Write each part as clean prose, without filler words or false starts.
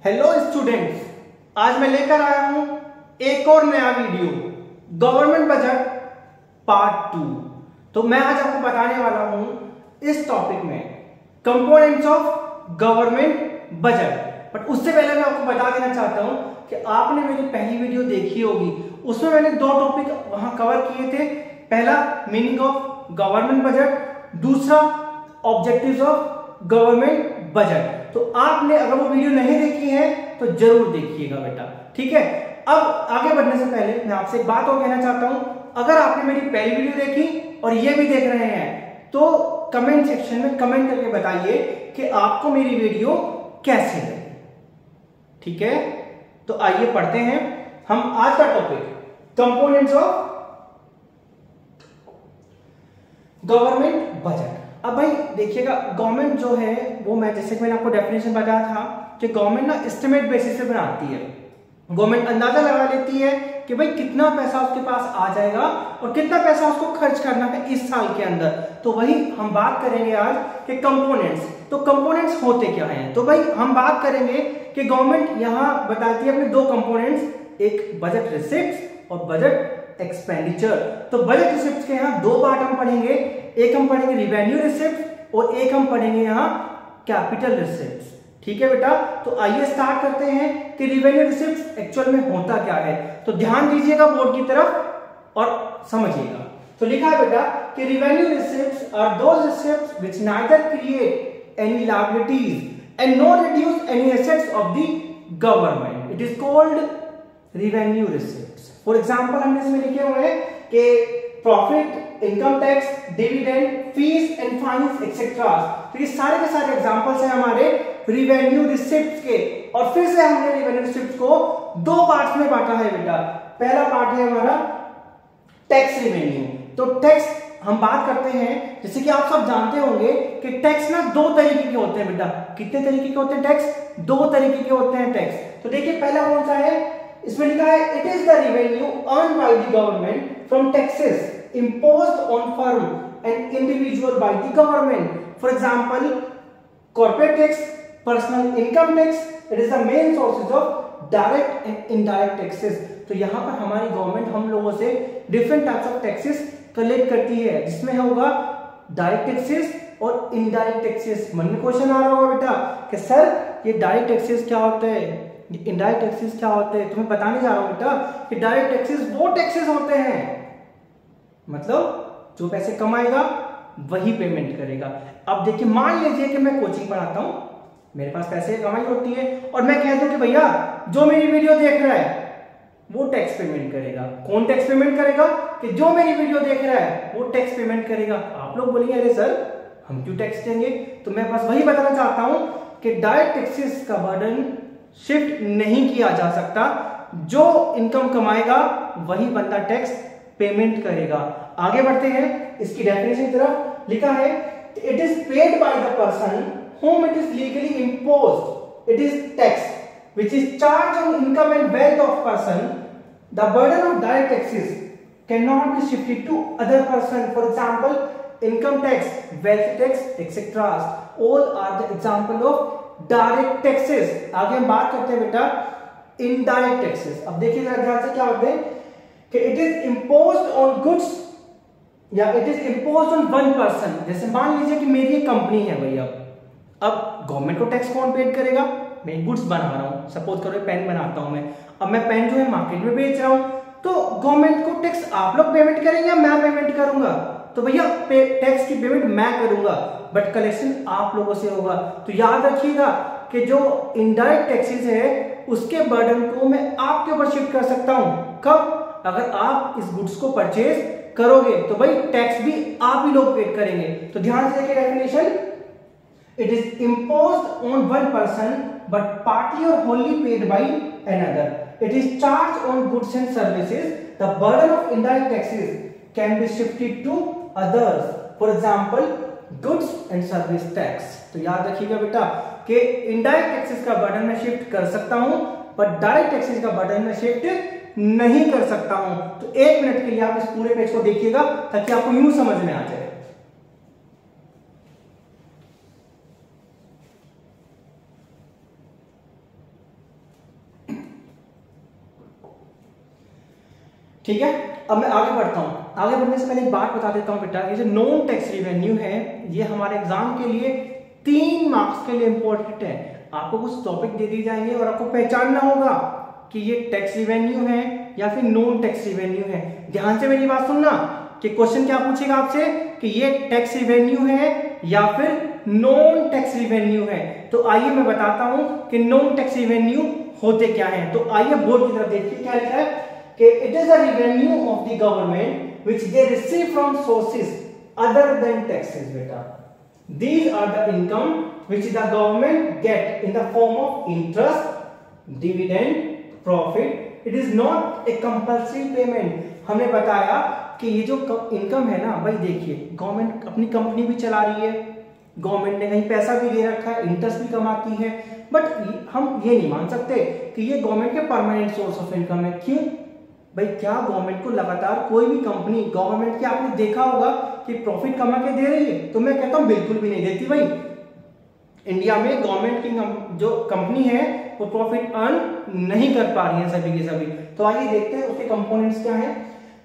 Hello students, आज मैं लेकर आया हूं एक और नया वीडियो गवर्नमेंट बजट पार्ट 2। तो मैं आज आपको बताने वाला हूं इस टॉपिक में components of government budget. But उससे पहले मैं आपको बता देना चाहता हूं कि आपने मेरी पहली वीडियो देखी होगी, उसमें मैंने दो टॉपिक वहां कवर किए थे। पहला मीनिंग ऑफ गवर्नमेंट बजट, दूसरा ऑब्जेक्टिव्स ऑफ गवर्नमेंट बजट। तो आपने अगर वो वीडियो नहीं देखी है तो जरूर देखिएगा बेटा, ठीक है। अब आगे बढ़ने से पहले मैं आपसे एक बात और कहना चाहता हूं, अगर आपने मेरी पहली वीडियो देखी और ये भी देख रहे हैं तो कमेंट सेक्शन में कमेंट करके बताइए कि आपको मेरी वीडियो कैसी लगी, ठीक है। तो आइए पढ़ते हैं हम आज का topic components of government budget. अब भाई देखिएगा, गवर्नमेंट जो है वो, मैं जैसे कि मैंने आपको डेफिनेशन बताया था कि गवर्नमेंट ना एस्टिमेट बेसिस पे बनाती है। गवर्नमेंट अंदाजा लगा लेती है कि भाई कितना पैसा उसके पास आ जाएगा और कितना पैसा उसको खर्च करना है इस साल के अंदर। तो वही हम बात करेंगे आज कि कंपोनेंट्स। तो कंपोनेंट्स होते क्या हैं? तो भाई हम बात करेंगे कि गवर्नमेंट यहां बताती है अपने दो कंपोनेंट्स, एक बजट रिसिप्ट्स और बजट एक्सपेंडिचर। तो बजट रिसिप्ट्स के यहाँ दो पार्ट हम पढ़ेंगे, एक हम पढ़ेंगे रिवेन्यू रिसिप्ट और एक हम पढ़ेंगे यहाँ कैपिटल रिसिप्ट्स, ठीक है बेटा। तो आइए स्टार्ट करते हैं कि रिवेन्यू रिसिप्ट्स एक्चुअल में होता क्या है। तो ध्यान दीजिएगा बोर्ड की तरफ और समझिएगा। तो लिखा है बेटा कि revenue receipts are those receipts which neither create any liabilities and not reduce any assets of the government. It is called revenue receipts. For example हमने इसमें लिखे हुए हैं कि profit, income tax, dividend, fees and fines etcetera. तो ये सारे के सारे एग्जांपल्स हैं हमारे रिवेन्यू रिसिप्ट्स के। और फिर से हमने रिवेन्यू रिसिप्ट्स को दो पार्ट्स में बांटा है बेटा। पहला पार्ट है हमारा टैक्स रिवेन्यू। तो टैक्स हम बात करते हैं, जैसे कि आप सब जानते होंगे कि टैक्स ना दो तरीके के होते हैं बेटा। कितने तरीके के होते हैं टैक्स? दो तरीके के होते हैं टैक्स। तो देखिए पहला कौन सा है, इसमें लिखा है it is the revenue earn by the government from taxes imposed on firm and individual by the government. For example, corporate tax, personal income tax. It is the main sources of direct and indirect taxes. तो यहाँ पर हमारी government हम लोगों से different types of taxes collect करती है, जिसमें होगा डायरेक्ट टैक्सेस और इनडायरेक्ट टैक्सेस। मन में क्वेश्चन आ रहा होगा बेटा कि सर ये डायरेक्ट टैक्सेस क्या होते हैं, इनडायरेक्ट टैक्सेस क्या होते हैं। तो मैं बताने जा रहा हूँ बेटा कि डायरेक्ट टैक्सेस वो टैक्सेस होते हैं, मतलब जो पैसे कमाएगा वही पेमेंट करेगा। अब देखिए मान लीजिए कि मैं कोचिंग पढ़ाता हूं, मेरे पास पैसे की कमाई होती है और मैं कह दूं कि भैया जो मेरी वीडियो देख रहा है वो टैक्स पेमेंट करेगा। कौन टैक्स पेमेंट करेगा? कि जो मेरी वीडियो देख रहा है वो टैक्स पेमेंट करेगा। आप लोग बोलेंगे अरे सर हम क्यों टैक्स देंगे? तो मैं बस वही बताना चाहता हूं कि डायरेक्ट टैक्सेस का बर्डन शिफ्ट नहीं किया जा सकता। जो इनकम कमाएगा वही बंदा टैक्स पेमेंट करेगा। आगे बढ़ते हैं, इसकी डेफिनेशन की तरफ। लिखा है it is paid by the person whom it is legally imposed. It is tax which is charged on income and wealth of person. The burden of direct taxes cannot be shifted to other person. For example, income tax, wealth tax, etc. All are the example of direct taxes. आगे हम बात करते हैं बेटा indirect taxes। अब देखिए जरा ध्यान से क्या होते हैं कि it is imposed on goods या it is imposed on one person. जैसे मान लीजिए कि मेरी एक कंपनी है भैया, अब गवर्नमेंट को टैक्स कौन पेड करेगा? मैं गुड्स बना रहा हूं, सपोज करो पेन बनाता हूं मैं, अब मैं पेन जो है मार्केट में बेच रहा हूं, तो गवर्नमेंट को टैक्स आप लोग पेमेंट करेंगे या मैं पेमेंट करूंगा? तो भैया टैक्स की पेमेंट मैं करूंगा बट कलेक्शन आप लोगों से होगा। तो याद रखिएगा कि जो इनडायरेक्ट टैक्सेस है उसके बर्डन को मैं आपके ऊपर शिफ्ट कर सकता हूं। कब? अगर आप इस गुड्स को परचेज करोगे तो भाई टैक्स भी आप ही लोग पेड करेंगे। तो ध्यान से देखिए definition, it is imposed on one person but partly और wholly paid by another. It is charge on goods and services. The burden of indirect taxes can be shifted to others. For example goods and service tax. तो याद रखिएगा बेटा कि indirect taxes का burden मैं shift कर सकता हूं बट डायरेक्ट टैक्सेस का बर्डन मैं शिफ्ट नहीं कर सकता हूं। तो एक मिनट के लिए आप इस पूरे पेज को देखिएगा ताकि आपको यूं समझ में आ जाए। ठीक है, अब मैं आगे बढ़ता हूं। आगे बढ़ने से पहले एक बात बता देता हूं बेटा, ये जो नॉन टैक्स रिवेन्यू है ये हमारे एग्जाम के लिए 3 मार्क्स के लिए इंपॉर्टेंट है। आपको कुछ टॉपिक दे दिए जाएंगे और आपको पहचानना होगा कि ये टैक्स रिवेन्यू है या फिर नॉन टैक्स रिवेन्यू है। ध्यान से मेरी बात सुनना कि क्वेश्चन क्या पूछेगा आपसे कि ये टैक्स रिवेन्यू है या फिर नॉन टैक्स रिवेन्यू है। तो आइए मैं बताता हूं कि नॉन टैक्स रिवेन्यू होते क्या हैं। तो आइए बोर्ड की तरफ देखिए क्या लिखा है कि it is the revenue of the government which they receive from sources other than taxes. बेटा these are the income which the government get in the form of interest, dividend, profit. It is not a compulsory payment. हमने बताया कि ये जो income है ना भाई, देखिए गवर्नमेंट अपनी कंपनी भी चला रही है, गवर्नमेंट ने कहीं पैसा भी दे रखा है, इंटरेस्ट भी कमाती है, बट हम ये नहीं मान सकते कि ये गवर्नमेंट के परमानेंट सोर्स ऑफ इनकम है। क्यों भाई, क्या गवर्नमेंट को लगातार कोई भी कंपनी गवर्नमेंट की आपने देखा होगा कि प्रॉफिट कमा के दे रही है? तो मैं कहता हूं बिल्कुल भी नहीं देती भाई। इंडिया में गवर्नमेंट की जो कंपनी है वो प्रॉफिट अर्न नहीं कर पा रही है सभी के सभी। तो आइए देखते हैं उसके कंपोनेंट्स क्या हैं।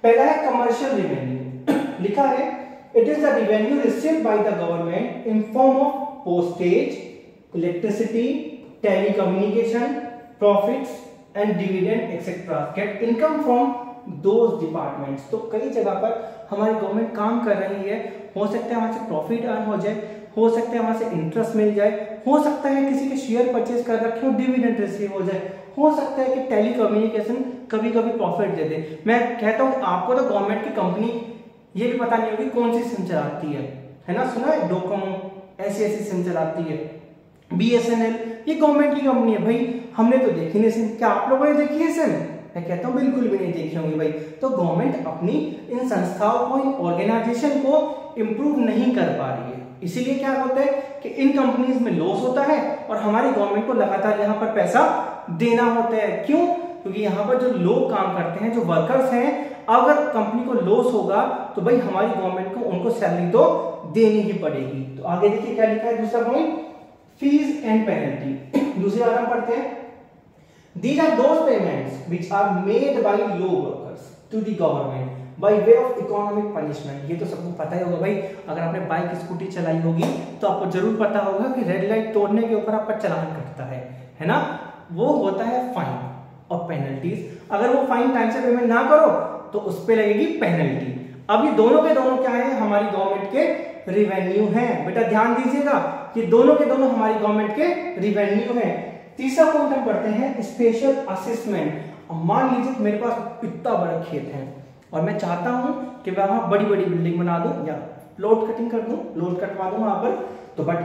पहला है कमर्शियल रेवेन्यू। लिखा है it is the revenue received by the government in form of postage, electricity, telecommunication, profits and dividend etcetera get income from those departments. तो कई जगह पर हमारी गवर्नमेंट काम कर रही है, हो सकता है वहां से प्रॉफिट अर्न हो जाए, हो सकता है वहां से इंटरेस्ट मिल जाए, हो सकता है किसी के शेयर परचेज कर रखे हो डिविडेंड रिसीव हो जाए, हो सकता है कि टेलीकम्युनिकेशन कभी कभी प्रॉफिट दे दे। मैं कहता हूं आपको तो गवर्नमेंट की कंपनी ये भी पता नहीं होगी कौन सी सिम चलाती है ना, सुना है डोकोमो ऐसी सिम चलाती है, BSNL, ये गवर्नमेंट की कंपनी है भाई, हमने तो देखी नहीं सिम। क्या आप लोगों ने देखी है सिम? मैं कहता हूं बिल्कुल भी नहीं देखी होंगी भाई। तो गवर्नमेंट अपनी इन संस्थाओं को, इन ऑर्गेनाइजेशन को इंप्रूव नहीं कर पा रही है, इसीलिए क्या होता है कि इन कंपनीज में लॉस होता है और हमारी गवर्नमेंट को लगातार यहाँ पर पैसा देना होता है। क्यों? क्योंकि यहाँ पर जो लोग काम करते हैं, जो वर्कर्स हैं, अगर कंपनी को लॉस होगा तो भाई हमारी गवर्नमेंट को उनको सैलरी तो देनी ही पड़ेगी। तो आगे देखिए क्या लिखा है दूसरा पॉइंट, फीस एंड पेनल्टी। दूसरे वाला पढ़ते हैं, these are those payments which are made by low workers to the government by way of economic punishment। ये तो सबको पता ही होगा भाई, अगर आपने बाइक स्कूटी चलाई होगी तो आपको जरूर पता होगा कि रेड लाइट तोड़ने के ऊपर आपका चालान कटता है ना, वो होता है फाइन और पेनल्टीज। अगर वो फाइन टाइम से पेमेंट ना करो तो उस पर लगेगी पेनल्टी। अब ये दोनों के दोनों क्या है, हमारी गवर्नमेंट के रिवेन्यू हैं। बेटा ध्यान दीजिएगा, ये दोनों के दोनों हमारी गवर्नमेंट के रिवेन्यू हैं। तीसरा पॉइंट हम पढ़ते हैं स्पेशल असेसमेंट। मान लीजिए मेरे पास इतना बड़ा खेत है और मैं चाहता हूं कि मैं वहां बड़ी बड़ी बिल्डिंग बना दूं या प्लॉट कटिंग कर दूं, प्लॉट कटवा दूं वहां पर, तो बट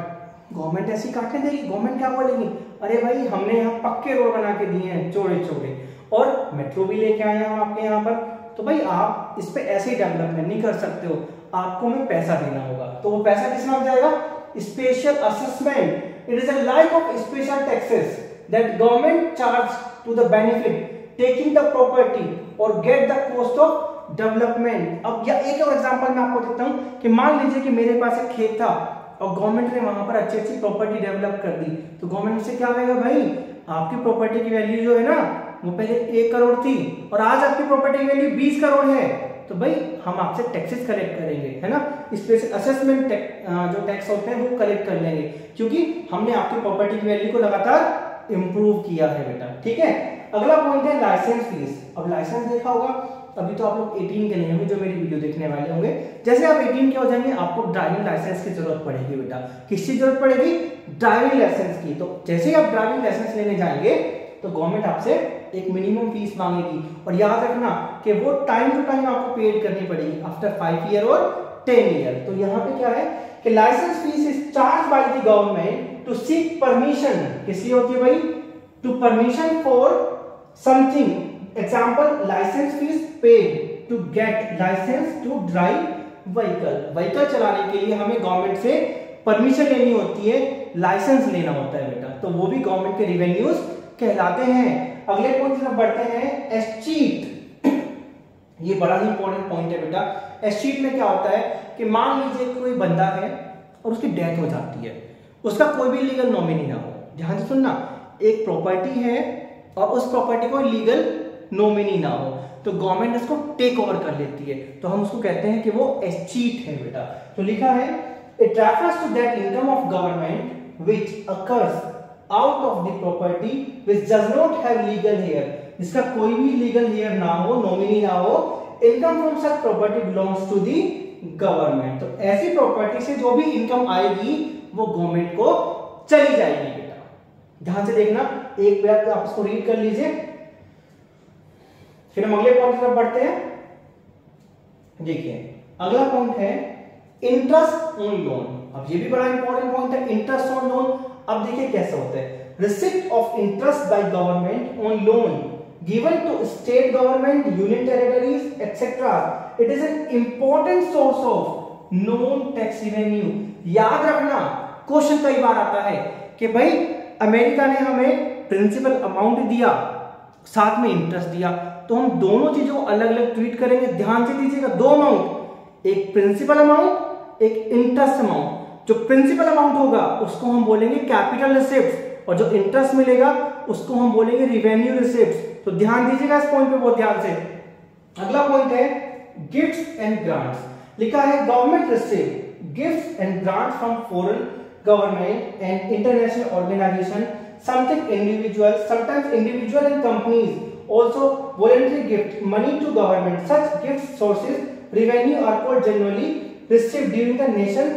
गवर्नमेंट ऐसी काटे देगी। गवर्नमेंट क्या बोलेगी, अरे भाई हमने यहाँ पक्के रोड बना के दिए हैं चौड़े चौड़े और मेट्रो भी लेके आए हैं हम आपके यहाँ पर, तो भाई आप इस पे ऐसे डेवलपमेंट नहीं कर सकते हो, आपको हमें पैसा देना होगा। तो वो पैसा किस में जाएगा, special assessment. It is a like of special taxes that government charge to the benefit taking the property or get the cost of development। अब या एक और एग्जांपल मैं आपको देता हूं कि मान लीजिए कि मेरे पास एक खेत था और गवर्नमेंट ने वहां पर अच्छी अच्छी प्रॉपर्टी डेवलप कर दी, तो गवर्नमेंट से क्या कहेगा, भाई आपकी प्रॉपर्टी की वैल्यू जो है ना वो पहले 1 करोड़ थी और आज आपकी प्रॉपर्टी की वैल्यू 20 करोड़ है, तो भाई हम आपसे टैक्सेस कलेक्ट करेंगे, है ना, स्पेशल असेसमेंट जो टैक्स होते हैं वो कलेक्ट कर लेंगे, क्योंकि हमने आपकी प्रॉपर्टी की वैल्यू को लगातार इंप्रूव किया है बेटा। ठीक है, अगला पॉइंट है लाइसेंस फीस। अब लाइसेंस देखा होगा, अभी तो आप लोग 18 के नहीं होंगे जो मेरी वीडियो देखने वाले होंगे। जैसे आप 18 के हो जाएंगे आपको ड्राइविंग लाइसेंस की जरूरत पड़ेगी बेटा। किसकी जरूरत पड़ेगी, ड्राइविंग लाइसेंस की। तो जैसे ही आप ड्राइविंग लाइसेंस लेने जाएंगे तो गवर्नमेंट आपसे एक मिनिमम फीस मांगेगी और याद रखना कि वो टाइम टू टाइम आपको पेड करनी पड़ेगी आफ्टर 5 ईयर और 10 ईयर। तो यहाँ पे क्या है कि license fee is charge by the government to seek permission. किसलिए होती है भाई, to permission for something. Example, license fee paid to get license to drive vehicle. Vehicle चलाने के लिए हमें गवर्नमेंट से परमिशन लेनी होती है, लाइसेंस लेना होता है बेटा, तो वो भी गवर्नमेंट के रिवेन्यूज कहलाते हैं। अगले पॉइंट की तरफ बढ़ते हैं, एस्चीट। ये बड़ा ही इंपॉर्टेंट पॉइंट है बेटा। एस्चीट में क्या होता है कि मान लीजिए कोई बंदा है और उसकी डेथ हो जाती है, उसका कोई भी लीगल नॉमिनी ना हो। ध्यान से सुनना, एक प्रॉपर्टी है और उस प्रॉपर्टी को लीगल नॉमिनी ना हो, तो गवर्नमेंट इसको टेक ओवर कर लेती है, तो हम उसको कहते हैं कि वो चीट है बेटा। तो लिखा है it refers to that income of government which occurs out of the property which does not have legal heir, जिसका कोई भी लीगल हेयर ना हो, नॉमिनी ना हो, income from such property belongs to the government. तो ऐसी प्रॉपर्टी से जो भी इनकम आएगी वो गवर्नमेंट को चली जाएगी बेटा। ध्यान से देखना, एक बार आप इसको रीड कर लीजिए, फिर हम अगले पॉइंट की तरफ बढ़ते हैं। देखिए अगला पॉइंट है इंटरेस्ट ऑन लोन। अब ये भी बड़ा इंपॉर्टेंट पॉइंट है, इंटरेस्ट ऑन लोन। अब देखिए कैसे होता है, receipt of interest by government on loan given to state government, union territories, etc. It is an important source of known tax revenue. याद रखना, क्वेश्चन कई बार आता है कि भाई अमेरिका ने हमें प्रिंसिपल अमाउंट दिया, साथ में इंटरेस्ट दिया, तो हम दोनों चीजों को अलग अलग ट्रीट करेंगे। ध्यान से दीजिएगा, दो अमाउंट, एक प्रिंसिपल अमाउंट, एक इंटरेस्ट अमाउंट। जो प्रिंसिपल अमाउंट होगा उसको हम बोलेंगे कैपिटल रिसिप्ट, और जो इंटरेस्ट मिलेगा उसको हम बोलेंगे रिवेन्यू रिसिप्ट। तो ध्यान दीजिएगा इस पॉइंट पे बहुत ध्यान से। अगला पॉइंट है गिफ्ट्स एंड ग्रांट्स। लिखा है government receive gifts and grants from foreign government and international organisation, sometimes individual and companies also voluntary gift money to government. Such gift sources revenue are called generally received during the nation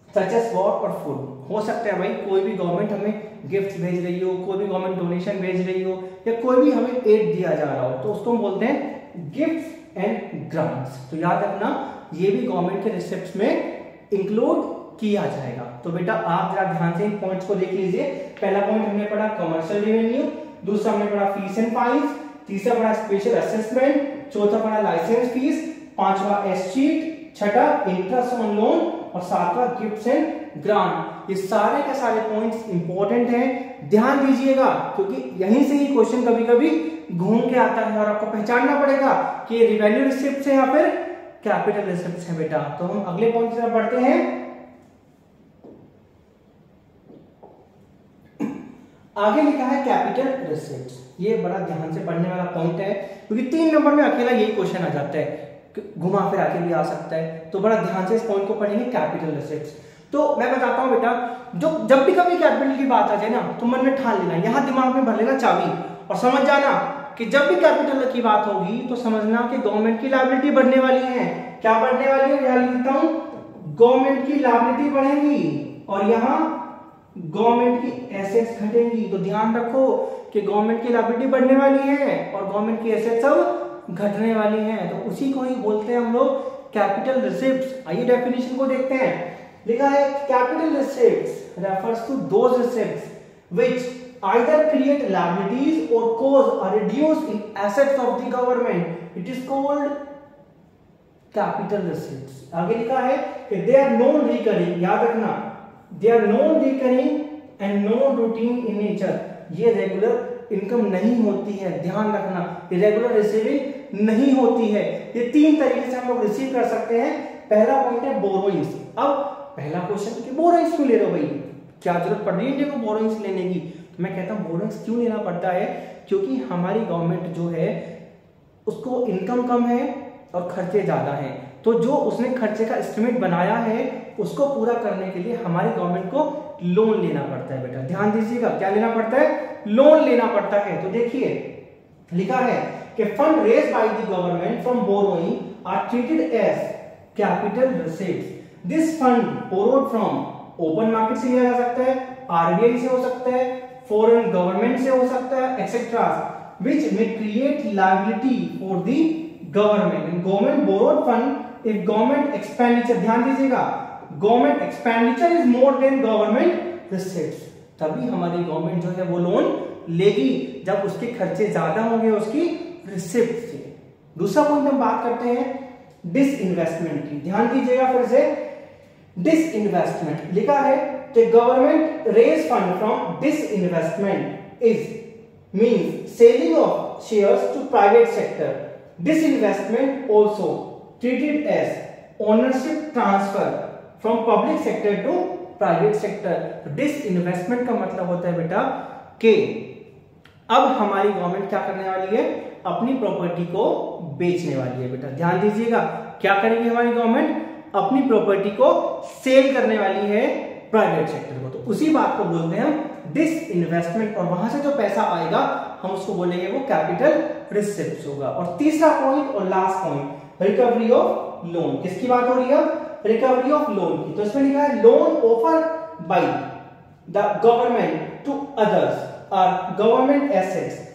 such as war or food. हो सकता है भाई कोई भी government हमें gift भेज रही हो, कोई भी गवर्नमेंट डोनेशन भेज रही हो, या कोई भी हमें एड दिया जा रहा हो, तो उसको हम बोलते हैं गिफ्ट एंड ग्रांट्स। तो याद रखना ये भी गवर्नमेंट के रिसिप्ट्स में इंक्लूड किया जाएगा। तो बेटा आप जरा ध्यान से इन पॉइंट्स को देख लीजिए। पहला पॉइंट हमने पढ़ा कमर्शियल रेवेन्यू, दूसरा हमने पढ़ा फीस एंड फाइन्स, तीसरा पढ़ा स्पेशल असेसमेंट, चौथा पढ़ा लाइसेंस फीस, पांचवा एस्टीट, छठा इंटरेस्ट ऑन लोन, और सातवां गिफ्ट्स एंड ग्रांट। ये सारे के सारे पॉइंट्स इंपॉर्टेंट हैं, ध्यान दीजिएगा, क्योंकि यहीं से ही क्वेश्चन कभी कभी घूम के आता है और आपको पहचानना पड़ेगा कि ये रिवेन्यू रिसिप्ट है या फिर कैपिटल रिसिप्ट है बेटा। तो हम अगले पॉइंट की तरफ बढ़ते हैं। आगे लिखा है कैपिटल रिसिप्ट्स। ये बड़ा ध्यान से पढ़ने वाला पॉइंट है, क्योंकि 3 नंबर में अकेला यही क्वेश्चन आ जाता है, घुमा फिर आके भी आ सकता है। तो बड़ा ध्यान से इस पॉइंट को पढ़ेंगे, कैपिटल रिसिप्ट्स। तो मैं बताता हूं बेटा, जो जब भी कभी कैपिटल की बात आ जाए ना, तो मन में ठान लेना, यहां दिमाग में भर लेना चाबी, और समझ जाना कि जब भी कैपिटल की बात होगी तो समझना कि गवर्नमेंट की लायबिलिटी बढ़ने वाली है। क्या बढ़ने वाली है, यहां लिखता हूं गवर्नमेंट की लायबिलिटी बढ़ेगी, और यहां गवर्नमेंट की एसेट्स घटेंगी। तो ध्यान रखो कि गवर्नमेंट की लायबिलिटी बढ़ने वाली है और गवर्नमेंट की एसेट्स सब घटने वाली हैं। तो उसी को ही बोलते हैं हम लोग कैपिटल रिसिप्ट्स। आइए डेफिनेशन को देखते हैं। लिखा है capital receipts refers to those receipts which either create liabilities or cause a reduce in assets of the government. It is called capital receipts. आगे लिखा है कि they are non recurring, याद रखना, they are non recurring and non routine in nature. ये regular income नहीं होती है, ध्यान रखना, ये रेगुलर रिसीविंग नहीं होती है। ये 3 तरीके से हम लोग रिसीव कर सकते हैं। पहला पॉइंट है बोरोइंग्स। अब पहला क्वेश्चन कि बोरोइंग्स क्यों ले रहे हो भाई, क्या जरूरत पड़ रही है बोरोइंग्स लेने की? मैं कहता हूं बोरोइंग्स क्यों लेना पड़ता है, क्योंकि हमारी गवर्नमेंट जो है उसको इनकम कम है और खर्चे ज्यादा हैं। तो जो उसने खर्चे का एस्टिमेट बनाया है उसको पूरा करने के लिए हमारी गवर्नमेंट को लोन लेना पड़ता है बेटा। ध्यान दीजिएगा, क्या लेना पड़ता है, लोन लेना पड़ता है। तो देखिए लिखा है कि fund raised by the government from borrowing are treated as capital receipts. This fund borrowed from open market से लिया जा सकता है, आरबीआई से हो सकता है, फॉरेन गवर्नमेंट से हो सकता है, etcetera, which may create liability for the government. And government borrowed fund if government expenditure, ध्यान दीजिएगा, government expenditure is more than government receipts, तभी हमारी गवर्नमेंट जो है वो लोन लेगी जब उसके खर्चे ज्यादा होंगे उसकी रिसिप्ट से। दूसरा पॉइंट हम बात करते हैं डिसइन्वेस्टमेंट की। ध्यान दीजिएगा फिर से, डिसइन्वेस्टमेंट लिखा है कि government raise fund from disinvestment is means selling of shares to private sector. Disinvestment also treated as ownership transfer from public sector to private sector. तो disinvestment का मतलब होता है बेटा कि अब हमारी गवर्नमेंट क्या करने वाली है, अपनी प्रॉपर्टी को बेचने वाली है बेटा। ध्यान दीजिएगा, क्या करेगी हमारी गवर्नमेंट, अपनी प्रॉपर्टी को सेल करने वाली है प्राइवेट सेक्टर को। तो उसी बात को बोलते हैं हम डिसइन्वेस्टमेंट, और वहां से जो पैसा आएगा हम उसको बोलेंगे वो कैपिटल रिसिप्ट्स होगा। और तीसरा पॉइंट और last point, recovery of loan. किसकी बात हो रही है, रिकवरी ऑफ लोन की। तो इसमें लिखा है loan offer by the government to others are government assets,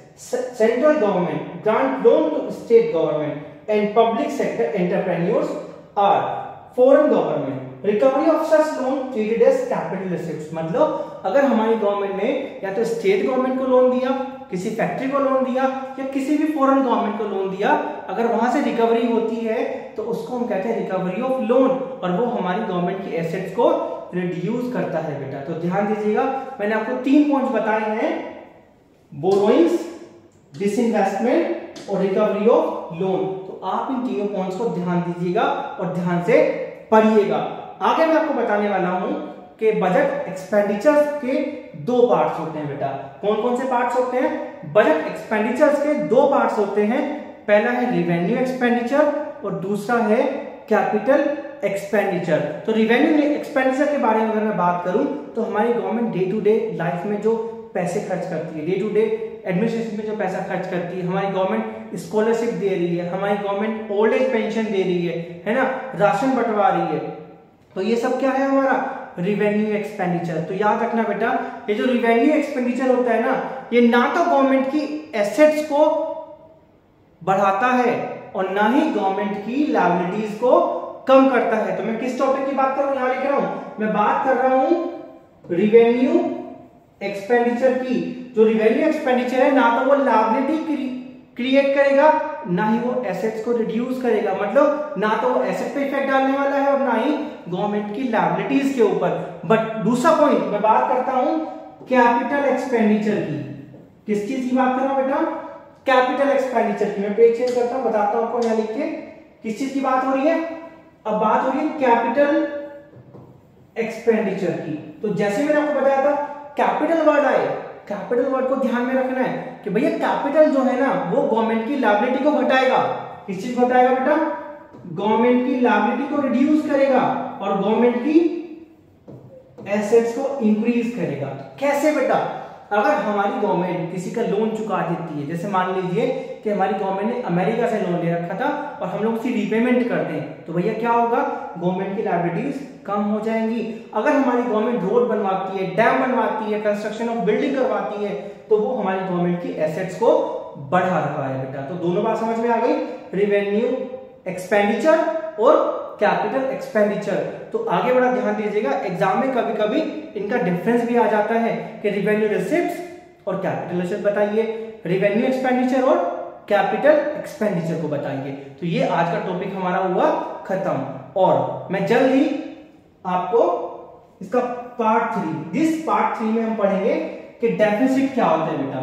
central government grant loan to state government and public sector entrepreneurs are foreign government, recovery of such loan treated as capital receipts. मतलब अगर हमारी government ने या तो state government को loan दिया, किसी factory को लोन दिया, या किसी भी फॉरेन गवर्नमेंट को लोन दिया, अगर वहां से रिकवरी होती है तो उसको हम कहते हैं रिकवरी ऑफ लोन, और वो हमारी गवर्नमेंट की एसेट्स को रिड्यूस करता है बेटा। तो ध्यान दीजिएगा, मैंने आपको 3 पॉइंट्स बताए हैं, बोरोइंग्स, डिसइन्वेस्टमेंट और रिकवरी ऑफ लोन। तो आप इन तीनों पॉइंट्स को ध्यान दीजिएगा और ध्यान से पढ़िएगा। आगे मैं आपको बताने वाला हूं कि बजट एक्सपेंडिचर्स के 2 पार्ट्स होते हैं बेटा। कौन कौन से पार्ट्स होते हैं, बजट एक्सपेंडिचर्स के 2 पार्ट्स होते हैं। पहला है रिवेन्यू एक्सपेंडिचर और दूसरा है कैपिटल एक्सपेंडिचर। तो रिवेन्यू एक्सपेंडिचर के बारे में अगर मैं बात करूं तो हमारी government day to day life में जो पैसे खर्च करती है, डे टू डे एडमिनिस्ट्रेशन में जो पैसा खर्च करती है, हमारी गवर्नमेंट स्कॉलरशिप दे रही है, हमारी गवर्नमेंट ओल्ड एज पेंशन दे रही है ना, राशन बंटवा रही है, तो ये सब क्या है हमारा रिवेन्यू एक्सपेंडिचर। तो याद रखना बेटा, ये जो रिवेन्यू एक्सपेंडिचर होता है ना, ये ना तो गवर्नमेंट की एसेट्स को बढ़ाता है और ना ही गवर्नमेंट की लायबिलिटीज को कम करता है। तो मैं किस टॉपिक की बात कर रहा हूं, यहां लिख रहा हूं, मैं बात कर रहा हूं रिवेन्यू एक्सपेंडिचर की। जो रिवेन्यू एक्सपेंडिचर है ना तो वो लायबिलिटी क्रिएट करेगा, ना ही वो एसेट्स को रिड्यूस करेगा। मतलब ना तो वो एसेट पे इफेक्ट डालने वाला है और ना ही गवर्नमेंट की लायबिलिटीज के ऊपर। बट दूसरा पॉइंट मैं बात करता हूं कैपिटल एक्सपेंडिचर की। किस चीज की बात कर रहा हूं बेटा, कैपिटल एक्सपेंडिचर की। मैं पेज चेंज करता हूं, बताता हूं आपको, यहां लिख के किस चीज की बात हो रही है, अब बात हो रही है कैपिटल एक्सपेंडिचर की। तो जैसे मैंने आपको बताया था कैपिटल वर्ड आए, कैपिटल वर्ड को ध्यान में रखना है कि भैया कैपिटल जो है ना वो गवर्नमेंट की लायबिलिटी को घटाएगा। किस चीज को घटाएगा बेटा, गवर्नमेंट की लायबिलिटी को रिड्यूस करेगा और गवर्नमेंट की एसेट्स को इंक्रीज करेगा। कैसे बेटा, अगर हमारी गवर्नमेंट किसी का लोन चुका देती है, जैसे मान लीजिए कि हमारी गवर्नमेंट ने अमेरिका से लोन ले रखा था और हम लोग उसकी रीपेमेंट करते हैं, तो भैया क्या होगा, गवर्नमेंट की लायबिलिटीज कम हो जाएंगी। अगर हमारी गवर्नमेंट रोड बनवाती है, डैम बनवाती है, कंस्ट्रक्शन ऑफ बिल्डिंग करवाती है, तो वो हमारी गवर्नमेंट की एसेट्स को बढ़ा रहा है बेटा। तो दोनों बात समझ में आ गई, रिवेन्यू एक्सपेंडिचर और कैपिटल एक्सपेंडिचर। तो आगे बड़ा ध्यान दीजिएगा, एग्जाम में कभी कभी इनका डिफरेंस भी आ जाता है कि रिवेन्यू रिसिप्ट्स और कैपिटल रिसिप्ट बताइए, रिवेन्यू एक्सपेंडिचर और कैपिटल एक्सपेंडिचर को बताइए। तो ये आज का टॉपिक हमारा हुआ खत्म और मैं जल्द ही आपको इसका पार्ट 3 में हम पढ़ेंगे कि डेफिसिट क्या होता है बेटा।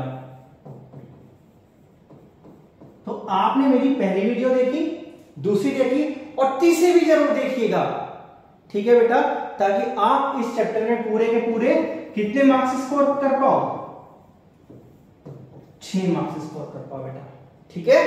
तो आपने मेरी पहली वीडियो देखी, दूसरी देखी और तीसरी भी जरूर देखिएगा, ठीक है बेटा, ताकि आप इस चैप्टर में पूरे के पूरे कितने मार्क्स स्कोर कर पाओ, 6 मार्क्स स्कोर कर पाओ बेटा, ठीक है।